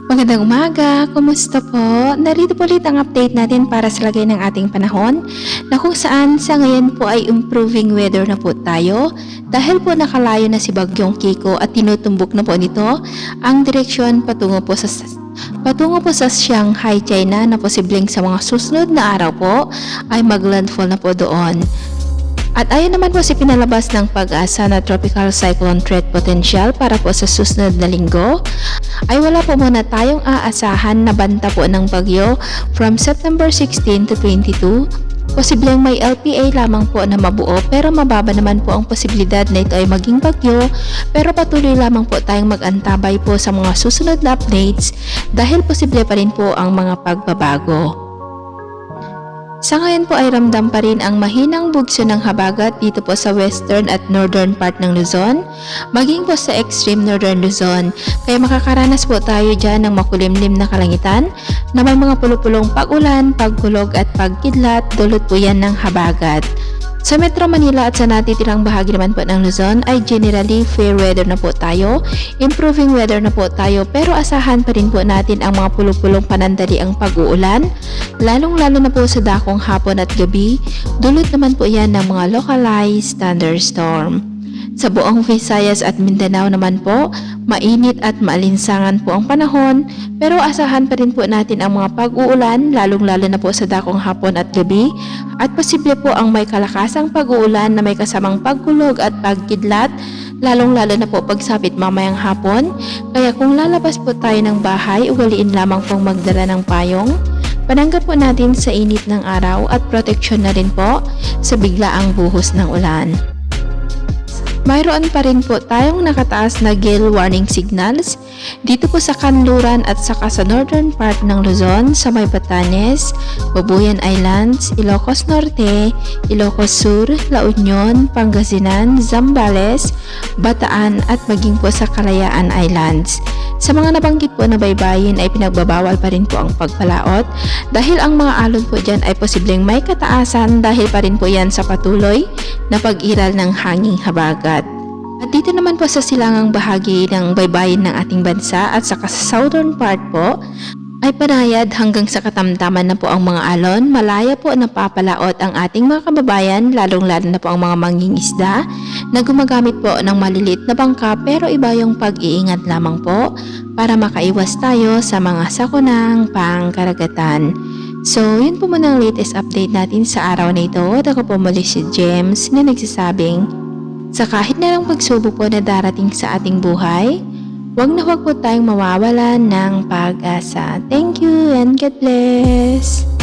Magandang umaga, kumusta po? Narito po ulit ang update natin para sa lagay ng ating panahon na kung saan sa ngayon po ay improving weather na po tayo dahil po nakalayo na si Bagyong Kiko at tinutumbok na po nito ang direksyon patungo po sa Shanghai, China na posibleng sa mga susunod na araw po ay maglandfall na po doon. At ayon naman po si pinalabas ng Pag-asa na tropical cyclone threat potential para po sa susunod na linggo, ay wala po muna tayong aasahan na banta po ng bagyo from September 16 to 22. Posibleng may LPA lamang po na mabuo pero mababa naman po ang posibilidad na ito ay maging bagyo, pero patuloy lamang po tayong mag-antabay po sa mga susunod na updates dahil posible pa rin po ang mga pagbabago. Sa ngayon po ay ramdam pa rin ang mahinang bugso ng habagat dito po sa western at northern part ng Luzon, maging po sa extreme northern Luzon. Kaya makakaranas po tayo dyan ng makulimlim na kalangitan na may mga pulupulong pag-ulan, pagkulog at pagkidlat, dulot po yan ng habagat. Sa Metro Manila at sa natitirang bahagi naman po ng Luzon ay generally fair weather na po tayo, improving weather na po tayo, pero asahan pa rin po natin ang mga pulupulong panandaliang pag-uulan, lalong-lalo na po sa dakong hapon at gabi, dulot naman po yan ng mga localized thunderstorm. Sa buong Visayas at Mindanao naman po, mainit at maalinsangan po ang panahon, pero asahan pa rin po natin ang mga pag-uulan, lalong-lalo na po sa dakong hapon at gabi, at posible po ang may kalakasang pag-uulan na may kasamang pagkulog at pagkidlat, lalong-lalo na po pagsapit mamayang hapon. Kaya kung lalabas po tayo ng bahay, ugaliin lamang pong magdala ng payong. Pananggap po natin sa init ng araw at proteksyon na rin po sa biglaang buhos ng ulan. Mayroon pa rin po tayong nakataas na gale warning signals dito po sa Kanluran at saka sa northern part ng Luzon, sa may Batanes, Babuyan Islands, Ilocos Norte, Ilocos Sur, La Union, Pangasinan, Zambales, Bataan at maging po sa Kalayaan Islands. Sa mga nabanggit po na baybayin ay pinagbabawal pa rin po ang pagpalaot dahil ang mga alon po dyan ay posibleng may kataasan dahil pa rin po yan sa patuloy na pag-iral ng hanging habagat. At dito naman po sa silangang bahagi ng baybayin ng ating bansa at saka sa southern part po ay panayad hanggang sa katamtaman na po ang mga alon, malaya po napapalaot ang ating mga kababayan, lalong-lalo na po ang mga mangingisda na gumagamit po ng maliliit na bangka, pero iba yung pag-iingat lamang po para makaiwas tayo sa mga sakunang pangkaragatan. So, yun po muna ang latest update natin sa araw na ito. Ako po muli si James na nagsasabing, sa kahit na lang pagsubok po na darating sa ating buhay, huwag po tayong mawawalan ng pag-asa. Thank you and God bless!